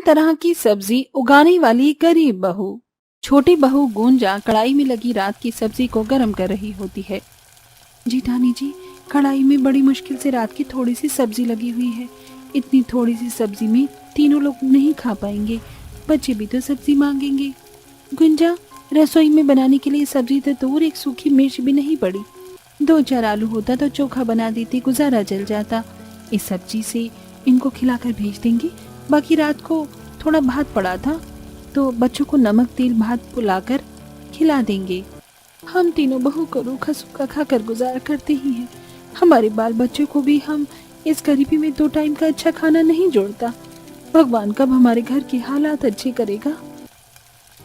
तरह की सब्जी उगाने वाली गरीब बहू। छोटी बहू गुंजा कढ़ाई में लगी रात की सब्जी को गर्म कर रही होती है। जेठानी जी, कढ़ाई में बड़ी मुश्किल से रात की थोड़ी सी सब्जी लगी हुई है। इतनी थोड़ी सी सब्जी में तीनों लोग नहीं खा पाएंगे, बच्चे भी तो सब्जी मांगेंगे। गुंजा, रसोई में बनाने के लिए सब्जी तो दूर, एक सूखी मिर्च भी नहीं पड़ी। 2-4 आलू होता तो चोखा बना देती, गुजारा जल जाता। इस सब्जी से इनको खिलाकर भेज देंगे। बाकी रात को थोड़ा भात पड़ा था तो बच्चों को नमक तेल भात बुलाकर खिला देंगे। हम तीनों बहू को रूखा सूखा खाकर गुजारा करते ही हैं। हमारे बाल बच्चों को भी हम इस गरीबी में 2 टाइम का अच्छा खाना नहीं जोड़ता। भगवान कब हमारे घर के हालात अच्छे करेगा।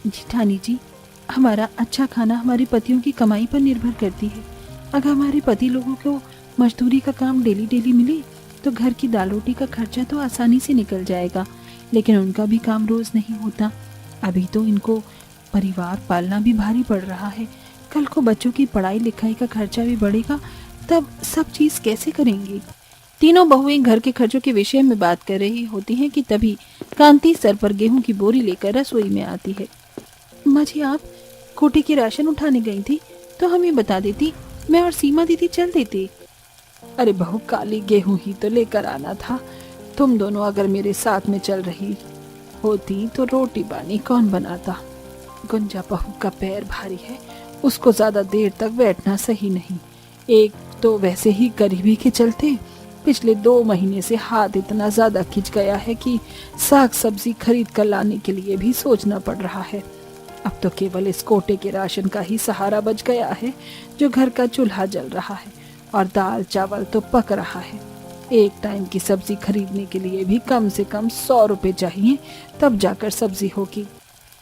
जेठानी जी, हमारा अच्छा खाना हमारे पतियों की कमाई पर निर्भर करती है। अगर हमारे पति लोगों को मजदूरी का काम डेली डेली मिले तो घर की दाल रोटी का खर्चा तो आसानी से निकल जाएगा, लेकिन उनका भी काम रोज नहीं होता। अभी तो इनको परिवार पालना भी भारी पड़ रहा है। कल को बच्चों की पढ़ाई लिखाई का खर्चा भी बढ़ेगा, तब सब चीज कैसे करेंगे। तीनों बहुएं घर के खर्चों के विषय में बात कर रही होती हैं कि तभी कांति सर पर गेहूं की बोरी लेकर रसोई में आती है। माँ जी, आप कोटे की राशन उठाने गई थी तो हमें बता देती, मैं और सीमा दीदी चल देते। अरे बहू, काली गेहूं ही तो लेकर आना था। तुम दोनों अगर मेरे साथ में चल रही होती तो रोटी पानी कौन बनाता। गुंजा बहू का पैर भारी है, उसको ज्यादा देर तक बैठना सही नहीं। एक तो वैसे ही गरीबी के चलते पिछले 2 महीने से हाथ इतना ज्यादा खिंच गया है कि साग सब्जी खरीद कर लाने के लिए भी सोचना पड़ रहा है। अब तो केवल इस कोटे के राशन का ही सहारा बच गया है, जो घर का चूल्हा जल रहा है और दाल चावल तो पक रहा है। एक टाइम की सब्जी खरीदने के लिए भी कम से कम 100 रुपए चाहिए, तब जाकर सब्जी होगी।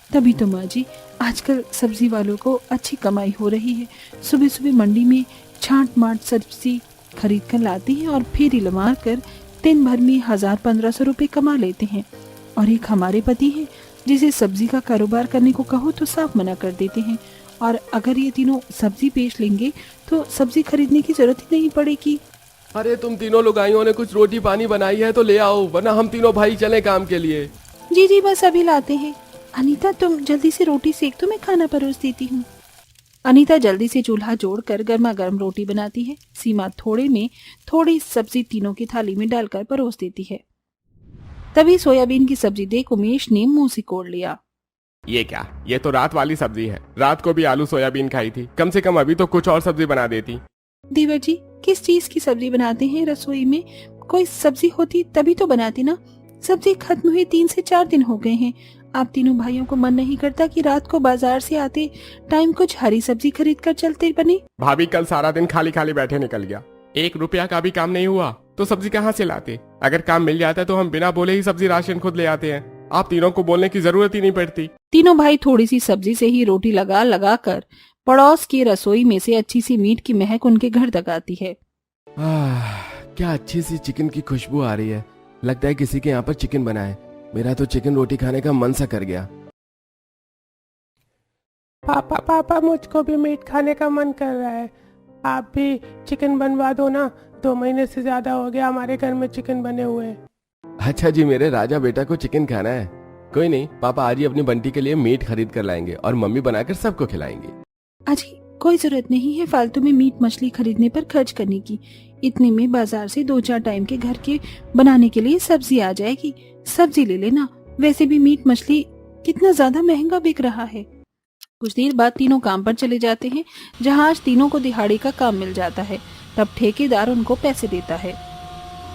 तभी तो माँ जी, आजकल सब्जी वालों को अच्छी कमाई हो रही है। सुबह सुबह मंडी में छांट माट सब्जी खरीद कर लाते हैं और फिर इलमार कर दिन भर में 1000-1500 रुपए कमा लेते हैं। और एक हमारे पति हैं, जिसे सब्जी का कारोबार करने को कहो तो साफ मना कर देते हैं। और अगर ये तीनों सब्जी बेच लेंगे तो सब्जी खरीदने की जरूरत ही नहीं पड़ेगी। अरे तुम तीनों लुगाइयों ने कुछ रोटी पानी बनाई है तो ले आओ, वरना हम तीनों भाई चले काम के लिए। जी जी, बस अभी लाते हैं। अनीता, तुम जल्दी से रोटी सेक तो मैं खाना परोस देती हूँ। अनीता जल्दी से चूल्हा जोड़कर गर्मा गर्म रोटी बनाती है। सीमा थोड़े में थोड़ी सब्जी तीनों की थाली में डालकर परोस देती है। तभी सोयाबीन की सब्जी देख उमेश ने मुंह सिकोड़ लिया। ये क्या, ये तो रात वाली सब्जी है। रात को भी आलू सोयाबीन खाई थी, कम से कम अभी तो कुछ और सब्जी बना देती। देवर जी, किस चीज की सब्जी बनाते हैं रसोई में? कोई सब्जी होती तभी तो बनाती ना। सब्जी खत्म हुए 3 से 4 दिन हो गए हैं। आप तीनों भाइयों को मन नहीं करता कि रात को बाजार से आते टाइम कुछ हरी सब्जी खरीद कर चलते बने? भाभी, कल सारा दिन खाली खाली बैठे निकल गया। 1 रुपया का भी काम नहीं हुआ तो सब्जी कहाँ से लाते। अगर काम मिल जाता तो हम बिना बोले ही सब्जी राशन खुद ले आते हैं। आप तीनों को बोलने की जरूरत ही नहीं पड़ती। तीनों भाई थोड़ी सी सब्जी से ही रोटी लगा लगा कर पड़ोस की रसोई में से अच्छी सी मीट की महक उनके घर तक आती है। क्या अच्छी सी चिकन की खुशबू आ रही है। लगता है किसी के यहाँ पर चिकन बना है। मेरा तो चिकन रोटी खाने का मन सा कर गया। पापा, मुझको भी मीट खाने का मन कर रहा है। आप भी चिकन बनवा दो ना। 2 महीने से ज्यादा हो गया हमारे घर में चिकन बने हुए। अच्छा जी, मेरे राजा बेटा को चिकन खाना है। कोई नहीं, पापा आज ही अपनी बंटी के लिए मीट खरीद कर लाएंगे और मम्मी बनाकर सबको खिलाएंगे। अजी, कोई जरूरत नहीं है फालतू में मीट मछली खरीदने पर खर्च करने की। इतने में बाजार से 2-4 टाइम के घर के बनाने के लिए सब्जी आ जाएगी। सब्जी ले लेना। वैसे भी मीट मछली कितना ज्यादा महंगा बिक रहा है। कुछ देर बाद तीनों काम पर चले जाते हैं, जहाँ आज तीनों को दिहाड़ी का काम मिल जाता है। तब ठेकेदार उनको पैसे देता है।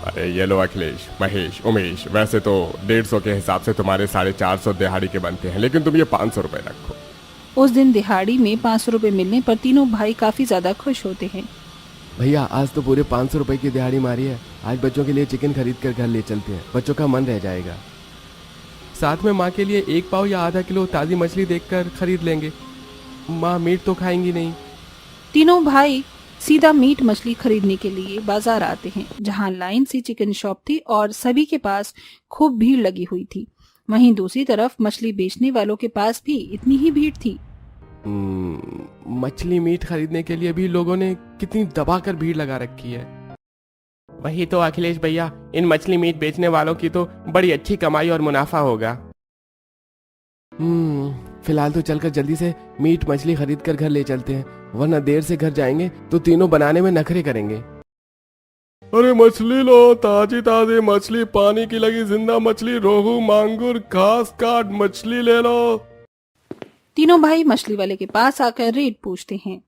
अरे ये लो अखिलेश, महेश, उमेश, वैसे तो 150 के हिसाब से तुम्हारे 450 दिहाड़ी के बनते हैं, लेकिन तुम ये 500 रुपए रखो। उस दिन दिहाड़ी में 500 रुपए मिलने पर तीनों भाई काफी ज्यादा खुश होते हैं। भैया, आज तो पूरे 500 रुपए की दिहाड़ी मारी है। आज बच्चों के लिए चिकन खरीद कर घर ले चलते हैं, बच्चों का मन रह जाएगा। साथ में माँ के लिए 1 पाव या आधा किलो ताजी मछली देखकर खरीद लेंगे। माँ मीट तो खाएंगी नहीं। तीनों भाई सीधा मीट मछली खरीदने के लिए बाजार आते हैं, जहां लाइन से चिकन शॉप थी और सभी के पास खूब भीड़ लगी हुई थी। वहीं दूसरी तरफ मछली बेचने वालों के पास भी इतनी ही भीड़ थी। मछली मीट खरीदने के लिए भी लोगों ने कितनी दबाकर भीड़ लगा रखी है। वही तो अखिलेश भैया, इन मछली मीट बेचने वालों की तो बड़ी अच्छी कमाई और मुनाफा होगा। फिलहाल तो चलकर जल्दी से मीट मछली खरीद कर घर ले चलते हैं, वरना देर से घर जाएंगे तो तीनों बनाने में नखरे करेंगे। अरे मछली लो, ताजी ताजी मछली, पानी की लगी जिंदा मछली, रोहू मांगुर घास काट मछली ले लो। तीनों भाई मछली वाले के पास आकर रेट पूछते हैं।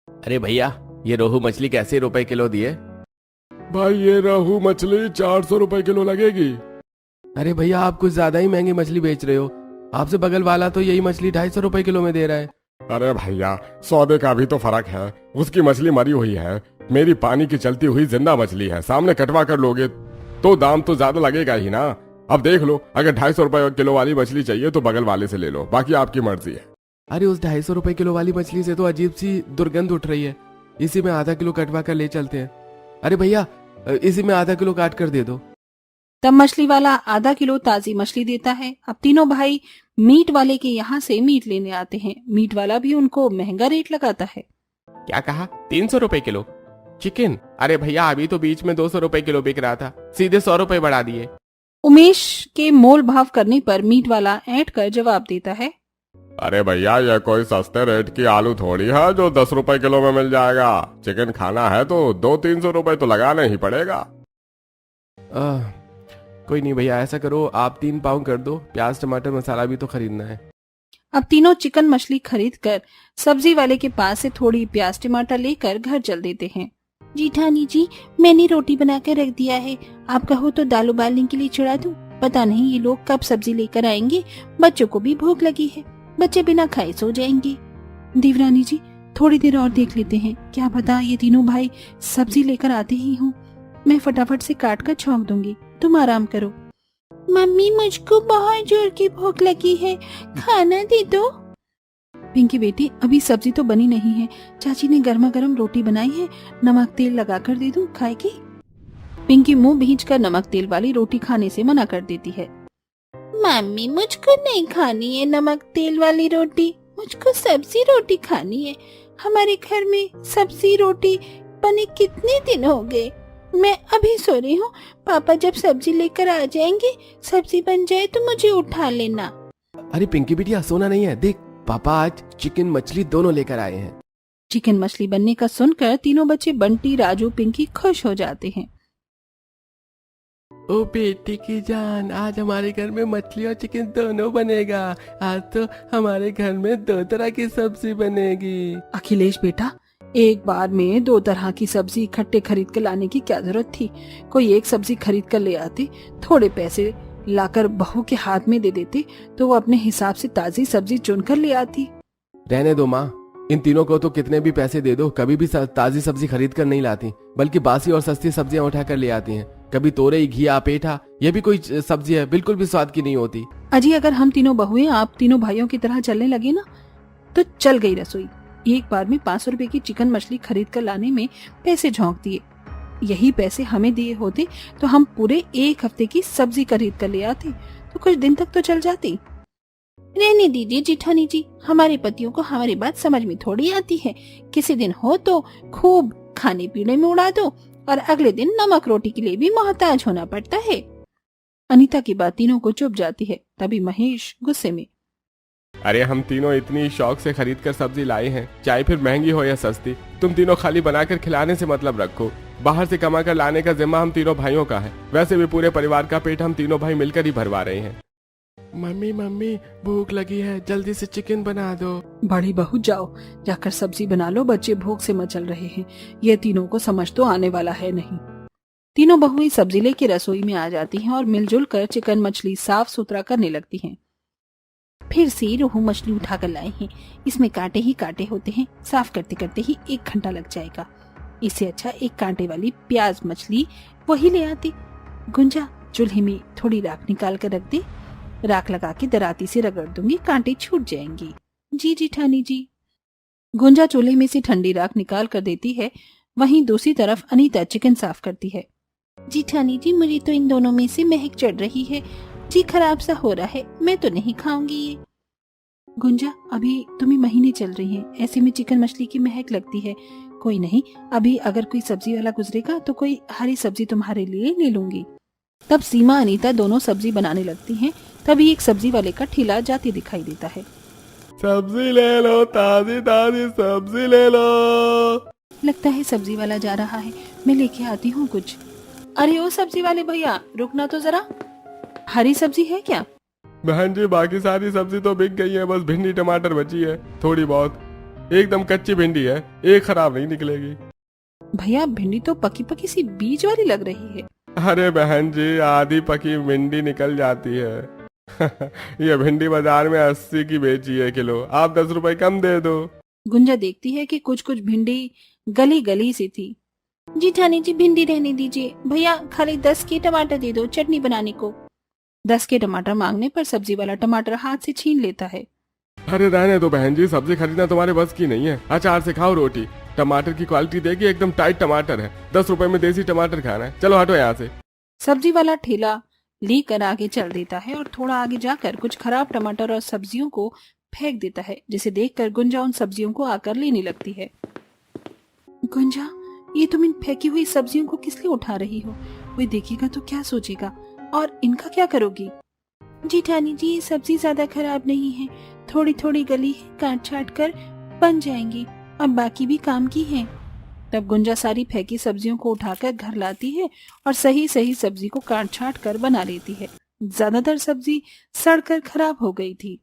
अरे भैया, ये रोहू मछली कैसे रुपए किलो दिए? भाई ये रोहू मछली 400 रुपए किलो लगेगी। अरे भैया, आप कुछ ज्यादा ही महंगी मछली बेच रहे हो। आपसे बगल वाला तो यही मछली 250 रुपए किलो में दे रहा है। अरे भैया, सौदे का भी तो फर्क है। उसकी मछली मरी हुई है, मेरी पानी की चलती हुई जिंदा मछली है। सामने कटवा कर लोगे तो दाम तो ज्यादा लगेगा ही ना। अब देख लो, अगर 250 रुपए किलो वाली मछली चाहिए तो बगल वाले से ले लो, बाकी आपकी मर्जी है। अरे उस 250 रुपए किलो वाली मछली से तो अजीब सी दुर्गंध उठ रही है। इसी में आधा किलो कटवा कर ले चलते हैं। अरे भैया, इसी में आधा किलो काट कर दे दो। तब मछली वाला आधा किलो ताजी मछली देता है। अब तीनों भाई मीट वाले के यहाँ से मीट लेने आते हैं। मीट वाला भी उनको महंगा रेट लगाता है। क्या कहा? 300 रुपए किलो चिकन? अरे भैया, अभी तो बीच में 200 रुपए किलो बिक रहा था, सीधे 100 रुपए बढ़ा दिए। उमेश के मोल भाव करने पर मीट वाला ऐंठ कर जवाब देता है। अरे भैया, ये कोई सस्ते रेट की आलू थोड़ी है जो 10 रुपए किलो में मिल जाएगा। चिकन खाना है तो 200-300 रुपए तो लगाने ही पड़ेगा। कोई नहीं भैया, ऐसा करो आप 3 पाव कर दो। प्याज टमाटर मसाला भी तो खरीदना है। अब तीनों चिकन मछली खरीद कर सब्जी वाले के पास से थोड़ी प्याज टमाटर लेकर घर चल देते हैं। जीठानी जी, मैंने रोटी बना कर रख दिया है, आप कहो तो दाल उबालने के लिए चढ़ा दूं। पता नहीं ये लोग कब सब्जी लेकर आएंगे, बच्चों को भी भूख लगी है, बच्चे बिना खाए सो जाएंगे। देवरानी जी, थोड़ी देर और देख लेते हैं, क्या पता ये तीनों भाई सब्जी लेकर आते ही हों। मैं फटाफट से काट कर छौंक दूंगी, तुम आराम करो। मम्मी, मुझको बहुत जोर की भूख लगी है, खाना दे दो। पिंकी बेटी, अभी सब्जी तो बनी नहीं है, चाची ने गर्मा गर्म रोटी बनाई है, नमक तेल लगा कर दे दूं, खाएगी? पिंकी मुंह भींचकर नमक तेल वाली रोटी खाने से मना कर देती है। मम्मी, मुझको नहीं खानी है नमक तेल वाली रोटी, मुझको सब्जी रोटी खानी है। हमारे घर में सब्जी रोटी बने कितने दिन हो गए, मैं अभी सो रही हूँ। पापा जब सब्जी लेकर आ जाएंगे, सब्जी बन जाए तो मुझे उठा लेना। अरे पिंकी बिटिया, सोना नहीं है, देख पापा आज चिकन मछली दोनों लेकर आए हैं। चिकन मछली बनने का सुनकर तीनों बच्चे बंटी, राजू, पिंकी खुश हो जाते हैं। ओ बेटी की जान, आज हमारे घर में मछली और चिकन दोनों बनेगा। आज तो हमारे घर में 2 तरह की सब्जी बनेगी। अखिलेश बेटा, एक बार में 2 तरह की सब्जी इकट्ठे खरीद कर लाने की क्या जरूरत थी? कोई एक सब्जी खरीद कर ले आते, थोड़े पैसे लाकर बहू के हाथ में दे देते तो वो अपने हिसाब से ताजी सब्जी चुनकर ले आती। रहने दो माँ, इन तीनों को तो कितने भी पैसे दे दो, कभी भी ताजी सब्जी खरीद कर नहीं लाती, बल्कि बासी और सस्ती सब्जियां उठा कर ले आती हैं। कभी तोरई, घिया, पेठा, ये भी कोई सब्जी है, बिल्कुल भी स्वाद की नहीं होती। अजी, अगर हम तीनों बहुएं आप तीनों भाइयों की तरह चलने लगे ना, तो चल गई रसोई। एक बार में 500 रुपए की चिकन मछली खरीद कर लाने में पैसे झोंक दिए। यही पैसे हमें दिए होते तो हम पूरे 1 हफ्ते की सब्जी खरीद कर ले आते, तो कुछ दिन तक तो चल जाती। रहने दीजिए जेठानी जी, हमारे पतियों को हमारी बात समझ में थोड़ी आती है। किसी दिन हो तो खूब खाने पीने में उड़ा दो और अगले दिन नमक रोटी के लिए भी मोहताज होना पड़ता है। अनीता की बात तीनों को चुप जाती है। तभी महेश गुस्से में, अरे हम तीनों इतनी शौक से खरीद कर सब्जी लाए हैं, चाहे फिर महंगी हो या सस्ती, तुम तीनों खाली बनाकर खिलाने से मतलब रखो। बाहर से कमा कर लाने का जिम्मा हम तीनों भाइयों का है। वैसे भी पूरे परिवार का पेट हम तीनों भाई मिलकर ही भरवा रहे हैं। मम्मी मम्मी, भूख लगी है, जल्दी से चिकन बना दो। बड़ी बहू, जाओ जाकर सब्जी बना लो, बच्चे भूख से मचल रहे हैं। ये तीनों को समझ तो आने वाला है नहीं। तीनों बहुएं सब्जी लेके रसोई में आ जाती हैं और मिलजुल कर चिकन मछली साफ सुथरा करने लगती हैं। फिर से रोहू मछली उठाकर लाए हैं, इसमें कांटे ही कांटे होते हैं, साफ करते करते ही 1 घंटा लग जाएगा। इससे अच्छा एक कांटे वाली प्याज मछली वही ले आते। गुंजा, चूल्हे में थोड़ी राख निकाल कर रख दे, राख लगा के दराती से रगड़ दूंगी, कांटे छूट जाएंगे। जी जेठानी जी। गुंजा चूल्हे में से ठंडी राख निकाल कर देती है, वहीं दूसरी तरफ अनीता चिकन साफ करती है। जेठानी जी, मुझे तो इन दोनों में से महक चढ़ रही है, जी खराब सा हो रहा है, मैं तो नहीं खाऊंगी ये। गुंजा, अभी तुम्हें महीने चल रही हैं, ऐसे में चिकन मछली की महक लगती है, कोई नहीं, अभी अगर कोई सब्जी वाला गुजरेगा तो कोई हरी सब्जी तुम्हारे लिए ले लूंगी। तब सीमा अनीता दोनों सब्जी बनाने लगती हैं। तभी एक सब्जी वाले का ठेला जाते दिखाई देता है। सब्जी ले लो, ताजी ताजी सब्जी ले लो। लगता है सब्जी वाला जा रहा है, मैं लेके आती हूँ कुछ। अरे ओ सब्जी वाले भैया, रुकना तो जरा, हरी सब्जी है क्या? बहन जी बाकी सारी सब्जी तो बिक गई है, बस भिंडी टमाटर बची है थोड़ी बहुत। एकदम कच्ची भिंडी है, एक खराब नहीं निकलेगी। भैया भिंडी तो पकी पकी सी बीज वाली लग रही है। अरे बहन जी आधी पकी भिंडी निकल जाती है। ये भिंडी बाजार में 80 की बेची है किलो, आप 10 रुपए कम दे दो। गुंजा देखती है कि कुछ कुछ भिंडी गली गली सी थी। जी ठानी जी भिंडी रहने दीजिए, भैया खाली 10 के टमाटर दे दो चटनी बनाने को। 10 के टमाटर मांगने पर सब्जी वाला टमाटर हाथ से छीन लेता है। अरे रहने दो बहन जी, सब्जी खरीदना तुम्हारे बस की नहीं है। अचार से खाओ रोटी। टमाटर की क्वालिटी देखिए, एकदम टाइट टमाटर है। 10 रुपए में देसी टमाटर खाना है, चलो हटो यहाँ से। सब्जी वाला ठेला लेकर आगे चल देता है और थोड़ा आगे जाकर कुछ खराब टमाटर और सब्जियों को फेंक देता है, जिसे देखकर गुंजा उन सब्जियों को आकर लेने लगती है। गुंजा, ये तुम इन फेंकी हुई सब्जियों को किस लिए उठा रही हो? कोई देखेगा तो क्या सोचेगा, और इनका क्या करोगी? जी ठानी जी, ये सब्जी ज्यादा खराब नहीं है, थोड़ी थोड़ी गली है, काट छाट कर बन जाएंगी, और बाकी भी काम की है। तब गुंजा सारी फेंकी सब्जियों को उठाकर घर लाती है और सही सही सब्जी को काट छाट कर बना लेती है। ज्यादातर सब्जी सड़कर खराब हो गई थी।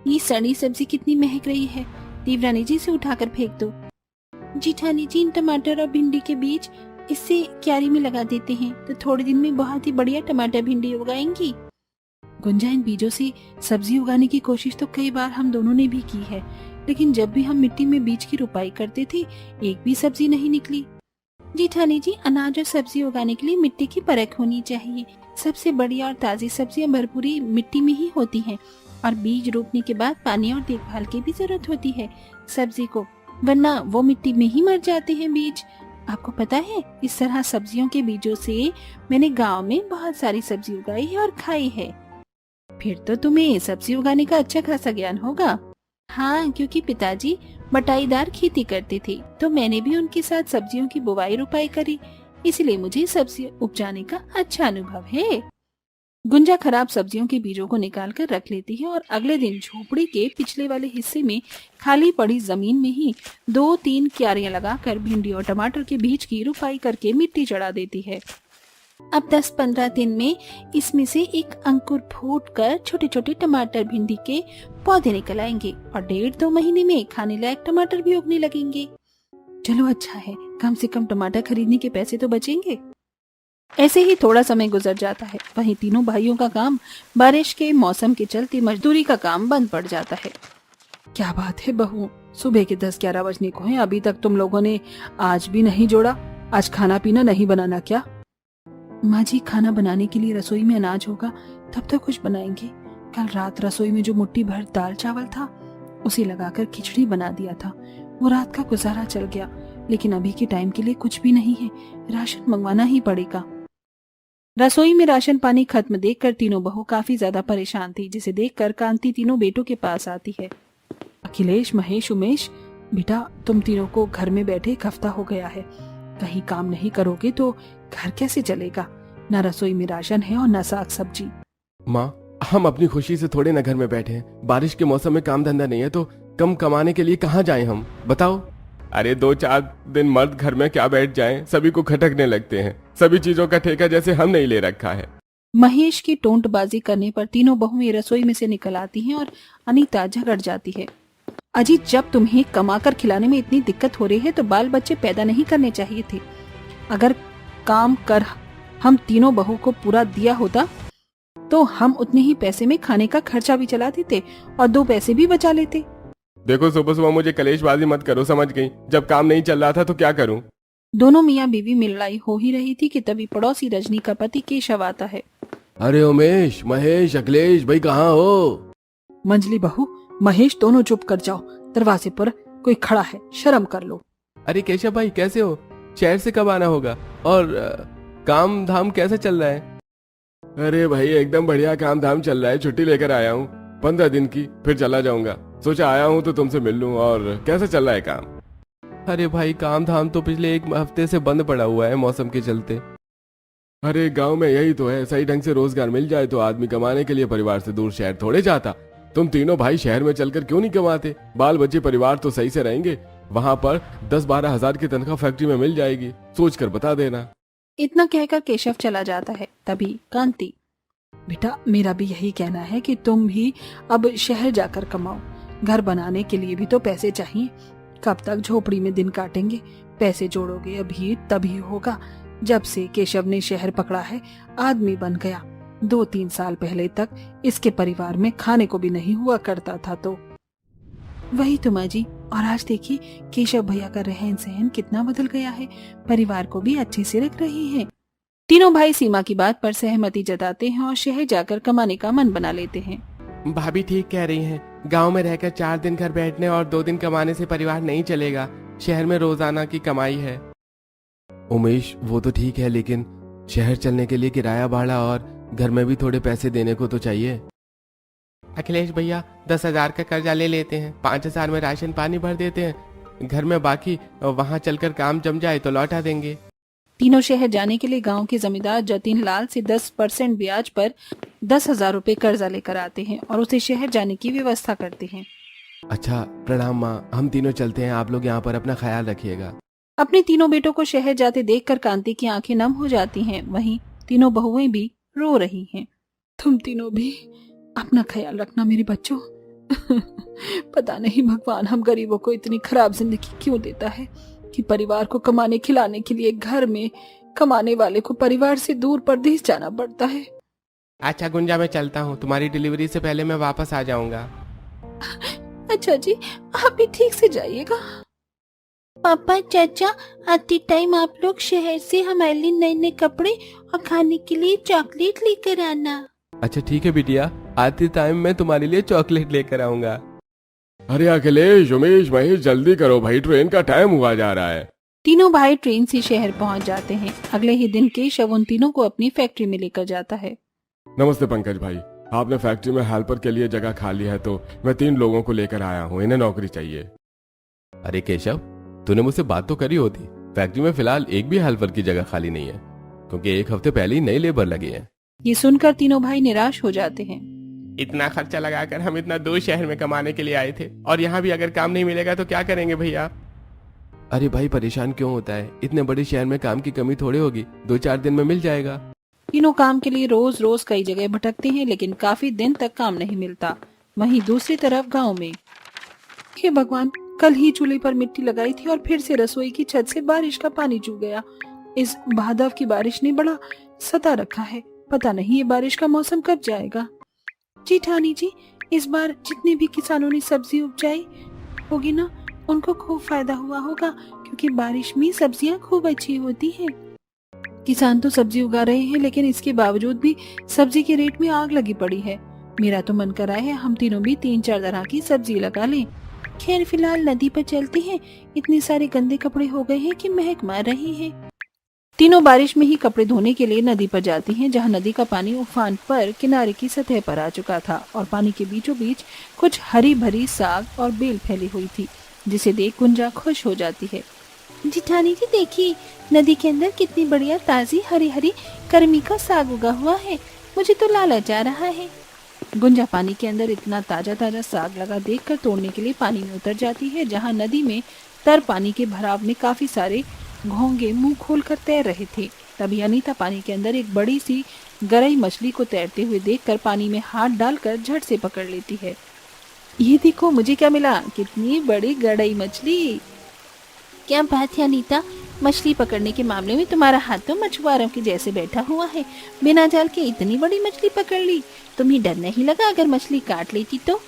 ये सड़ी सब्जी कितनी महक रही है, देवरानी जी से उठाकर फेंक दो। जीठानी जी, इन टमाटर और भिंडी के बीज इससे क्यारी में लगा देते हैं तो थोड़े दिन में बहुत ही बढ़िया टमाटर भिंडी उगाएंगी। गुंजा, इन बीजों से सब्जी उगाने की कोशिश तो कई बार हम दोनों ने भी की है, लेकिन जब भी हम मिट्टी में बीज की रुपाई करते थे एक भी सब्जी नहीं निकली। जीठानी जी, अनाज और सब्जी उगाने के लिए मिट्टी की परख होनी चाहिए। सबसे बढ़िया और ताजी सब्जियां भरपूरी मिट्टी में ही होती हैं, और बीज रोपने के बाद पानी और देखभाल की भी जरूरत होती है सब्जी को, वरना वो मिट्टी में ही मर जाते हैं बीज। आपको पता है, इस तरह सब्जियों के बीजों से मैंने गांव में बहुत सारी सब्जी उगाई है और खाई है। फिर तो तुम्हें सब्जी उगाने का अच्छा खासा ज्ञान होगा। हाँ, क्योंकि पिताजी बटाईदार खेती करते थे, तो मैंने भी उनके साथ सब्जियों की बुवाई रुपाई करी, इसलिए मुझे सब्जी उपजाने का अच्छा अनुभव है। गुंजा खराब सब्जियों के बीजों को निकाल कर रख लेती है और अगले दिन झोपड़ी के पिछले वाले हिस्से में खाली पड़ी जमीन में ही 2-3 क्यारियां लगाकर भिंडी और टमाटर के बीज की रुपाई करके मिट्टी चढ़ा देती है। अब 10-15 दिन में इसमें से एक अंकुर फूटकर छोटे छोटे टमाटर भिंडी के पौधे निकल आएंगे और 1.5-2 महीने में खाने लायक टमाटर भी उगने लगेंगे। चलो अच्छा है, कम से कम टमाटर खरीदने के पैसे तो बचेंगे। ऐसे ही थोड़ा समय गुजर जाता है। वहीं तीनों भाइयों का काम बारिश के मौसम के चलते मजदूरी का काम बंद पड़ जाता है। क्या बात है बहू, सुबह के 10-11 बजने को हैं, अभी तक तुम लोगों ने आज भी नहीं जोड़ा। आज खाना पीना नहीं बनाना क्या? माँ जी, खाना बनाने के लिए रसोई में अनाज होगा तब तो कुछ बनाएंगे। कल रात रसोई में जो मुट्ठी भर दाल चावल था उसे लगाकर खिचड़ी बना दिया था, वो रात का गुजारा चल गया। लेकिन अभी के टाइम के लिए कुछ भी नहीं है, राशन मंगवाना ही पड़ेगा। रसोई में राशन पानी खत्म देखकर तीनों बहू काफी ज्यादा परेशान थी, जिसे देखकर कांति तीनों बेटों के पास आती है। अखिलेश, महेश, उमेश, बेटा तुम तीनों को घर में बैठे एक हफ्ता हो गया है, कहीं काम नहीं करोगे तो घर कैसे चलेगा? न रसोई में राशन है और न साग सब्जी। माँ, हम अपनी खुशी से थोड़े न घर में बैठे हैं। बारिश के मौसम में काम धंधा नहीं है तो कम कमाने के लिए कहाँ जाएं हम, बताओ। अरे 2-4 दिन मर्द घर में क्या बैठ जाएं, सभी को खटकने लगते हैं। सभी चीजों का ठेका जैसे हम नहीं ले रखा है। महेश की टोंटबाजी करने पर तीनों बहुएं रसोई में से निकल आती हैं और अनीता झगड़ जाती है। अजी, जब तुम्हें कमाकर खिलाने में इतनी दिक्कत हो रही है तो बाल बच्चे पैदा नहीं करने चाहिए थे। अगर काम कर हम तीनों बहू को पूरा दिया होता तो हम उतने ही पैसे में खाने का खर्चा भी चला देते और 2 पैसे भी बचा लेते। देखो सुबह सुबह मुझे कलेशबाजी मत करो, समझ गई? जब काम नहीं चल रहा था तो क्या करूं? दोनों मियाँ बीवी में लड़ाई हो ही रही थी कि तभी पड़ोसी रजनी का पति केशव आता है। अरे उमेश, महेश, अखिलेश भाई कहाँ हो? मंजली बहू, महेश, दोनों चुप कर जाओ, दरवाजे पर कोई खड़ा है, शर्म कर लो। अरे केशव भाई कैसे हो? शहर से कब आना होगा और काम धाम कैसा चल रहा है? अरे भाई एकदम बढ़िया काम धाम चल रहा है। छुट्टी लेकर आया हूँ 15 दिन की, फिर चला जाऊंगा। सोचा आया हूँ तो तुमसे मिल लूं। और कैसा चल रहा है काम? अरे भाई काम धाम तो पिछले 1 हफ्ते से बंद पड़ा हुआ है मौसम के चलते। अरे गांव में यही तो है, सही ढंग से रोजगार मिल जाए तो आदमी कमाने के लिए परिवार से दूर शहर थोड़े जाता। तुम तीनों भाई शहर में चलकर क्यों नहीं कमाते? बाल बच्चे परिवार तो सही से रहेंगे, वहां पर 10-12 हजार की तनख्वाह फैक्ट्री में मिल जाएगी, सोच कर बता देना। इतना कहकर केशव चला जाता है। तभी कांति, बेटा मेरा भी यही कहना है कि तुम भी अब शहर जाकर कमाओ। घर बनाने के लिए भी तो पैसे चाहिए। कब तक झोपड़ी में दिन काटेंगे? पैसे जोड़ोगे अभी तभी होगा। जब से केशव ने शहर पकड़ा है आदमी बन गया। 2-3 साल पहले तक इसके परिवार में खाने को भी नहीं हुआ करता था। तो वही तो माँ जी, और आज देखिए केशव भैया का रहन सहन कितना बदल गया है। परिवार को भी अच्छे से रख रहे हैं। तीनों भाई सीमा की बात पर सहमति जताते हैं और शहर जाकर कमाने का मन बना लेते हैं। भाभी ठीक कह रही हैं, गांव में रहकर 4 दिन घर बैठने और 2 दिन कमाने से परिवार नहीं चलेगा। शहर में रोजाना की कमाई है। उमेश वो तो ठीक है, लेकिन शहर चलने के लिए किराया भाड़ा और घर में भी थोड़े पैसे देने को तो चाहिए। अखिलेश भैया 10,000 का कर्जा ले लेते हैं, 5,000 में राशन पानी भर देते हैं, घर में बाकी वहां चलकर काम जम जाए तो लौटा देंगे। तीनों शहर जाने के लिए गांव के जमींदार जतीन लाल से 10% ब्याज पर 10,000 रुपए कर्जा लेकर आते हैं और उसे शहर जाने की व्यवस्था करते हैं। अच्छा प्रणाम माँ, हम तीनों चलते हैं, आप लोग यहाँ पर अपना ख्याल रखिएगा। अपने तीनों बेटों को शहर जाते देखकर कांति की आंखें नम हो जाती हैं। वहीं तीनों बहुएं भी रो रही हैं। तुम तीनों भी अपना ख्याल रखना मेरे बच्चों। पता नहीं भगवान हम गरीबों को इतनी खराब जिंदगी क्यों देता है कि परिवार को कमाने खिलाने के लिए घर में कमाने वाले को परिवार से दूर परदेश जाना पड़ता है। अच्छा गुंजा मैं चलता हूँ, तुम्हारी डिलीवरी से पहले मैं वापस आ जाऊंगा। अच्छा जी, आप भी ठीक से जाइएगा। पापा चाचा आते टाइम आप लोग शहर से हमारे लिए नए नए कपड़े और खाने के लिए चॉकलेट लेकर आना। अच्छा ठीक है बिटिया, आते टाइम मैं तुम्हारे लिए चॉकलेट लेकर आऊंगा। अरे अखिलेश, उमेश, महेश जल्दी करो भाई, ट्रेन का टाइम हुआ जा रहा है। तीनों भाई ट्रेन से शहर पहुंच जाते हैं। अगले ही दिन केशव उन तीनों को अपनी फैक्ट्री में लेकर जाता है। नमस्ते पंकज भाई, आपने फैक्ट्री में हेल्पर के लिए जगह खाली है तो मैं 3 लोगों को लेकर आया हूँ, इन्हें नौकरी चाहिए। अरे केशव, तूने मुझसे बात तो करी होती। फैक्ट्री में फिलहाल एक भी हेल्पर की जगह खाली नहीं है, क्योंकि 1 हफ्ते पहले ही नई लेबर लगी है। ये सुनकर तीनों भाई निराश हो जाते हैं। इतना खर्चा लगाकर हम इतना दूर शहर में कमाने के लिए आए थे, और यहाँ भी अगर काम नहीं मिलेगा तो क्या करेंगे भैया? अरे भाई परेशान क्यों होता है, इतने बड़े शहर में काम की कमी थोड़ी होगी, 2-4 दिन में मिल जाएगा। तीनों काम के लिए रोज रोज कई जगह भटकते हैं, लेकिन काफी दिन तक काम नहीं मिलता। वहीं दूसरी तरफ गांव में, हे भगवान, कल ही चूल्हे पर मिट्टी लगाई थी और फिर से रसोई की छत से बारिश का पानी चू गया। इस भादव की बारिश ने बड़ा सता रखा है। पता नहीं ये बारिश का मौसम कब जाएगा। जी ठानी जी, इस बार जितने भी किसानों ने सब्जी उपजाई होगी ना, उनको खूब फायदा हुआ होगा, क्योंकि बारिश में सब्जियां खूब अच्छी होती हैं। किसान तो सब्जी उगा रहे हैं, लेकिन इसके बावजूद भी सब्जी के रेट में आग लगी पड़ी है। मेरा तो मन कर रहा है हम तीनों भी 3-4 तरह की सब्जी लगा लें। खैर फिलहाल नदी पर चलते हैं, इतने सारे गंदे कपड़े हो गए हैं कि महक मार रही है। तीनों बारिश में ही कपड़े धोने के लिए नदी पर जाती हैं, जहां नदी का पानी उफान पर किनारे की सतह पर आ चुका था और पानी के बीचों बीच कुछ हरी भरी साग और बेल फैली हुई थी, जिसे देख गुंजा खुश हो जाती है। जिठानी जी देखिए, नदी के अंदर कितनी बढ़िया ताजी हरी हरी कर्मी का साग उगा हुआ है, मुझे तो लालच आ रहा है। गुंजा पानी के अंदर इतना ताजा ताजा साग लगा देखकर तोड़ने के लिए पानी में उतर जाती है, जहां नदी में तर पानी के भराव में काफी सारे घोंगे मुंह खोलकर तैर रहे थे। तभी अनीता पानी के अंदर एक बड़ी सी गरई मछली को तैरते हुए देखकर पानी में हाथ डालकर झट से पकड़ लेती है। ये देखो मुझे क्या मिला, कितनी बड़ी गरई मछली। क्या बात है अनीता, मछली पकड़ने के मामले में तुम्हारा हाथ तो मछुआरों के जैसे बैठा हुआ है। बिना जाल के इतनी बड़ी मछली पकड़ ली, तुम्हें डर नहीं लगा अगर मछली काट लेती तो?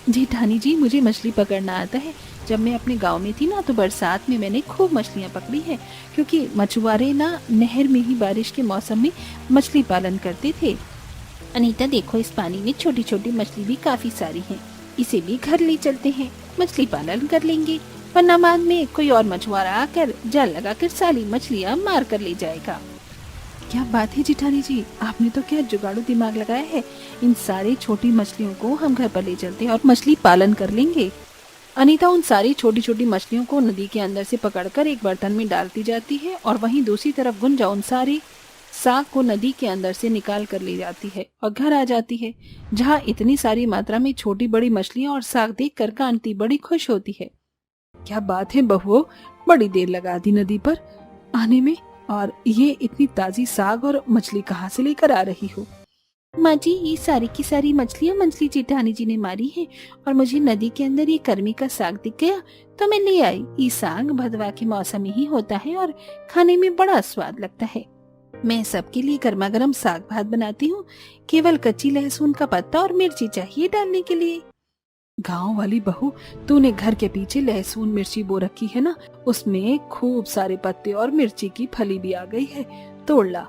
जी ठानी जी, मुझे मछली पकड़ना आता है। जब मैं अपने गांव में थी ना, तो बरसात में मैंने खूब मछलियां पकड़ी हैं, क्योंकि मछुआरे ना नहर में ही बारिश के मौसम में मछली पालन करते थे। अनीता देखो, इस पानी में छोटी छोटी मछली भी काफी सारी हैं, इसे भी घर ले चलते हैं, मछली पालन कर लेंगे, वरना बाद में कोई और मछुआरा आकर जाल लगाकर सारी मछलियां मार कर ले जाएगा। क्या बात है जिठानी जी, आपने तो क्या जुगाड़ू दिमाग लगाया है। इन सारी छोटी मछलियों को हम घर पर ले चलते हैं और मछली पालन कर लेंगे। अनीता उन सारी छोटी छोटी मछलियों को नदी के अंदर से पकड़कर एक बर्तन में डालती जाती है और वहीं दूसरी तरफ गुंजा उन सारी साग को नदी के अंदर से निकाल कर ले जाती है और घर आ जाती है, जहाँ इतनी सारी मात्रा में छोटी बड़ी मछलियां और साग देखकर कांति बड़ी खुश होती है। क्या बात है बहुओं, बड़ी देर लगा दी नदी पर आने में, और ये इतनी ताजी साग और मछली कहाँ से लेकर आ रही हो? माँ जी, ये सारी की सारी मछलियाँ मंजली जेठानी जी ने मारी हैं और मुझे नदी के अंदर ये कर्मी का साग दिख गया तो मैं ले आई। ये साग भदवा के मौसम में ही होता है और खाने में बड़ा स्वाद लगता है। मैं सबके लिए गर्मा गर्म साग भात बनाती हूँ, केवल कच्ची लहसुन का पत्ता और मिर्ची चाहिए डालने के लिए। गांव वाली बहू, तूने घर के पीछे लहसुन मिर्ची बो रखी है ना, उसमें खूब सारे पत्ते और मिर्ची की फली भी आ गई है, तोड़ ला।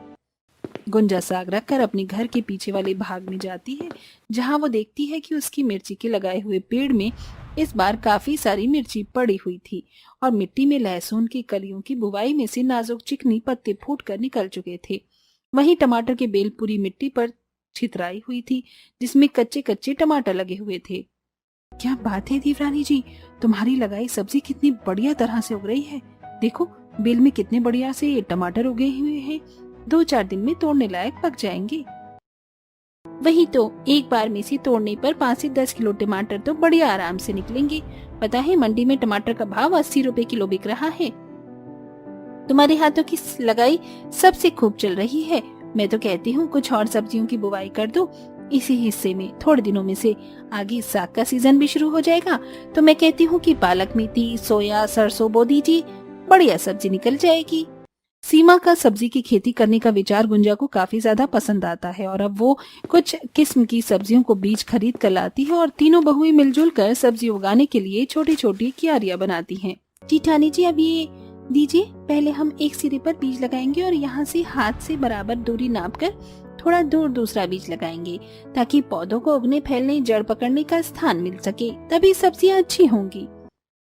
गुंजा साग रखकर अपने घर के पीछे वाले भाग में जाती है, जहां वो देखती है कि उसकी मिर्ची के लगाए हुए पेड़ में इस बार काफी सारी मिर्ची पड़ी हुई थी और मिट्टी में लहसुन की कलियों की बुवाई में से नाजुक चिकनी पत्ते फूटकर निकल चुके थे। वहीं टमाटर के बेल पूरी मिट्टी पर छितराई हुई थी, जिसमें कच्चे कच्चे टमाटर लगे हुए थे। क्या बात है देवरानी जी, तुम्हारी लगाई सब्जी कितनी बढ़िया तरह से उग रही है। देखो बेल में कितने बढ़िया से ये टमाटर उगे हुए हैं, 2-4 दिन में तोड़ने लायक पक जाएंगे। वही तो, एक बार में से तोड़ने पर 5 से 10 किलो टमाटर तो बड़े आराम से निकलेंगे। पता है मंडी में टमाटर का भाव 80 रुपए किलो बिक रहा है। तुम्हारे हाथों की लगाई सबसे खूब चल रही है। मैं तो कहती हूँ कुछ और सब्जियों की बुवाई कर दो। इसी हिस्से में थोड़े दिनों में से आगे साग का सीजन भी शुरू हो जाएगा, तो मैं कहती हूँ कि पालक, मेथी, सोया, सरसों बो दीजिए, बढ़िया सब्जी निकल जाएगी। सीमा का सब्जी की खेती करने का विचार गुंजा को काफी ज्यादा पसंद आता है और अब वो कुछ किस्म की सब्जियों को बीज खरीद कर लाती है और तीनों बहुएं मिलजुल कर सब्जी उगाने के लिए छोटी छोटी क्यारियां बनाती हैं। जेठानी जी, अब ये दीजिए, पहले हम एक सिरे पर बीज लगाएंगे और यहाँ से हाथ से बराबर दूरी नाप कर थोड़ा दूर दूसरा बीज लगाएंगे, ताकि पौधों को उगने, फैलने, जड़ पकड़ने का स्थान मिल सके, तभी सब्जियां अच्छी होंगी।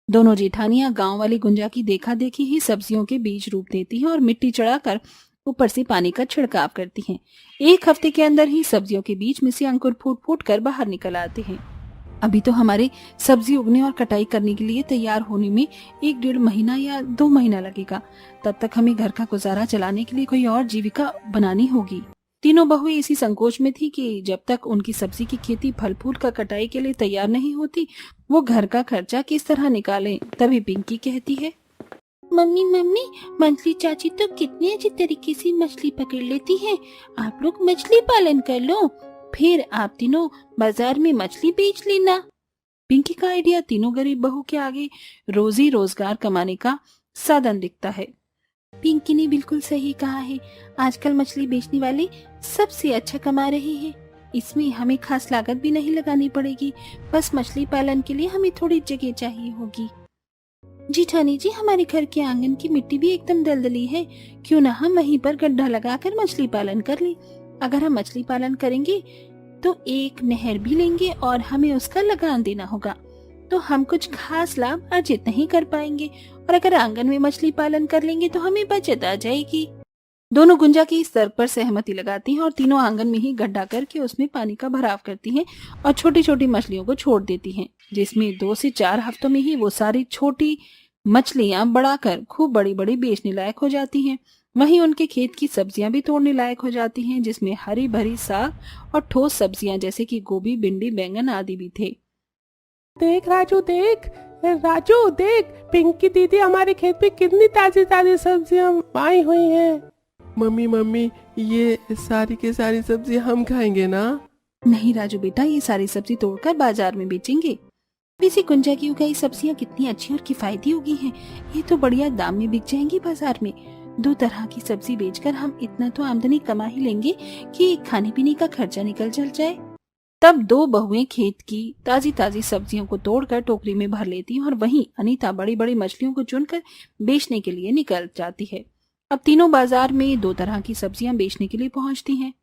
दोनों जेठानियां गांव वाली गुंजा की देखा देखी ही सब्जियों के बीज रोप देती हैं और मिट्टी चढ़ाकर ऊपर से पानी का छिड़काव करती हैं। 1 हफ्ते के अंदर ही सब्जियों के बीच में से अंकुर फूट फूट कर बाहर निकल आते हैं। अभी तो हमारे सब्जी उगने और कटाई करने के लिए तैयार होने में 1-1.5 महीना या 2 महीना लगेगा। तब तक हमें घर का गुजारा चलाने के लिए कोई और जीविका बनानी होगी। तीनों बहुएं इसी संकोच में थी कि जब तक उनकी सब्जी की खेती फल फूल का कटाई के लिए तैयार नहीं होती, वो घर का खर्चा किस तरह निकालें। तभी पिंकी कहती है, मम्मी मम्मी, मंजली चाची तो कितने अच्छी तरीके से मछली पकड़ लेती हैं। आप लोग मछली पालन कर लो, फिर आप तीनों बाजार में मछली बेच लेना। पिंकी का आइडिया तीनों गरीब बहू के आगे रोजी रोजगार कमाने का साधन दिखता है। पिंकी ने बिल्कुल सही कहा है, आजकल मछली बेचने वाले सबसे अच्छा कमा रहे हैं। इसमें हमें खास लागत भी नहीं लगानी पड़ेगी, बस मछली पालन के लिए हमें थोड़ी जगह चाहिए होगी। जेठानी जी, हमारे घर के आंगन की मिट्टी भी एकदम दलदली है, क्यों ना हम वहीं पर गड्ढा लगाकर मछली पालन कर लें। अगर हम मछली पालन करेंगे तो एक नहर भी लेंगे और हमें उसका लगान देना होगा, तो हम कुछ खास लाभ अर्जित नहीं कर पाएंगे। और अगर आंगन में मछली पालन कर लेंगे तो हमें बचत आ जाएगी। दोनों गुंजा की इस तर्क पर सहमति लगाती हैं और तीनों आंगन में ही गड्ढा करके उसमें पानी का भराव करती हैं और छोटी छोटी मछलियों को छोड़ देती हैं, जिसमें 2 से 4 हफ्तों में ही वो सारी छोटी मछलियां बढ़ाकर खूब बड़ी बड़ी बेचने लायक हो जाती हैं। वहीं उनके खेत की सब्जियां भी तोड़ने लायक हो जाती हैं, जिसमें हरी भरी साग और ठोस सब्जियां जैसे कि गोभी, भिंडी, बैंगन आदि भी थे। देख राजू, देख, पिंकी दीदी हमारे खेत पे कितनी ताजी ताजी सब्जियां आई हुई हैं। मम्मी, ये सारी की सारी सब्जी हम खाएंगे ना? नहीं राजू बेटा, ये सारी सब्जी तोड़कर बाजार में बेचेंगे। वैसे गुंजा की उगाई सब्जियां कितनी अच्छी और किफायती उगी हैं, ये तो बढ़िया दाम में बिक जाएंगी बाजार में। 2 तरह की सब्जी बेचकर हम इतना तो आमदनी कमा ही लेंगे कि खाने पीने का खर्चा निकल चल जाए। तब 2 बहुएं खेत की ताजी ताजी सब्जियों को तोड़कर टोकरी में भर लेती हैं और वहीं अनीता बड़ी बड़ी मछलियों को चुनकर बेचने के लिए निकल जाती है। अब तीनों बाजार में 2 तरह की सब्जियां बेचने के लिए पहुंचती हैं।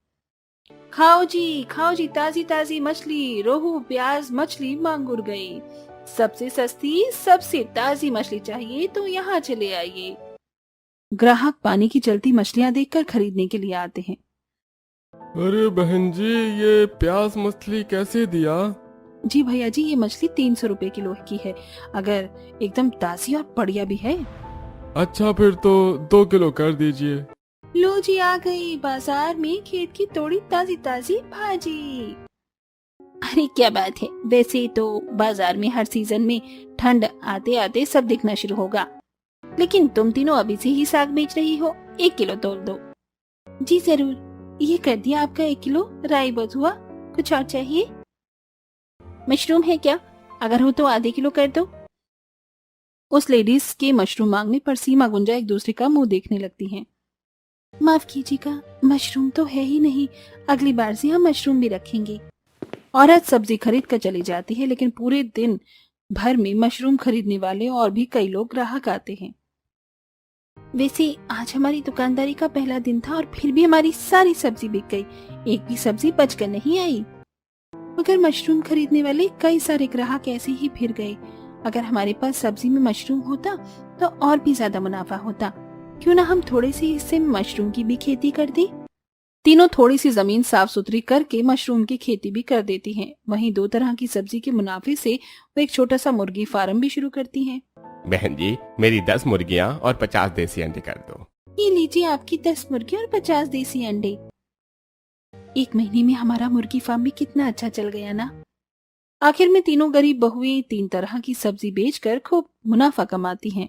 खाओ जी ताजी ताजी मछली, रोहू, प्याज, मछली, मांगुर गई। सबसे सस्ती, सबसे ताजी मछली चाहिए तो यहाँ चले आइए। ग्राहक पानी की चलती मछलियां देखकर खरीदने के लिए आते हैं। अरे बहन जी, ये प्याज मछली कैसे दिया? जी भैया जी, ये मछली 300 रुपए किलो की है, अगर एकदम ताजी और बढ़िया भी है। अच्छा फिर तो 2 किलो कर दीजिए। लो जी, आ गई बाजार में खेत की तोड़ी ताजी ताजी भाजी। अरे क्या बात है, वैसे तो बाजार में हर सीजन में ठंड आते आते सब दिखना शुरू होगा, लेकिन तुम तीनों अभी से ही साग बेच रही हो, 1 किलो तोल दो। जी जरूर, ये कर दिया आपका 1 किलो। राई बहुत हुआ, कुछ और चाहिए? मशरूम है क्या? अगर हो तो आधे किलो कर दो। उस लेडीज के मशरूम मांगने पर सीमा गुंजा एक दूसरे का मुंह देखने लगती हैं। माफ कीजिएगा, मशरूम तो है ही नहीं, अगली बार से हम मशरूम भी रखेंगे। औरत सब्जी खरीद कर चली जाती है, लेकिन पूरे दिन भर में मशरूम खरीदने वाले और भी कई लोग ग्राहक आते हैं। वैसे आज हमारी दुकानदारी का पहला दिन था और फिर भी हमारी सारी सब्जी बिक गई, एक भी सब्जी बचकर नहीं आई। मगर मशरूम खरीदने वाले कई सारे ग्राहक ऐसे ही फिर गए। अगर हमारे पास सब्जी में मशरूम होता तो और भी ज्यादा मुनाफा होता। क्यों ना हम थोड़े से हिस्से में मशरूम की भी खेती कर दें? तीनों थोड़ी सी जमीन साफ सुथरी करके मशरूम की खेती भी कर देती हैं। वहीं 2 तरह की सब्जी के मुनाफे से वो एक छोटा सा मुर्गी फार्म भी शुरू करती हैं। बहन जी, मेरी 10 मुर्गियां और 50 देसी अंडे कर दो। ये लीजिए आपकी 10 मुर्गी और 50 देसी अंडे। 1 महीने में हमारा मुर्गी फार्म भी कितना अच्छा चल गया ना। आखिर में तीनों गरीब बहुएं 3 तरह की सब्जी बेचकर खूब मुनाफा कमाती हैं।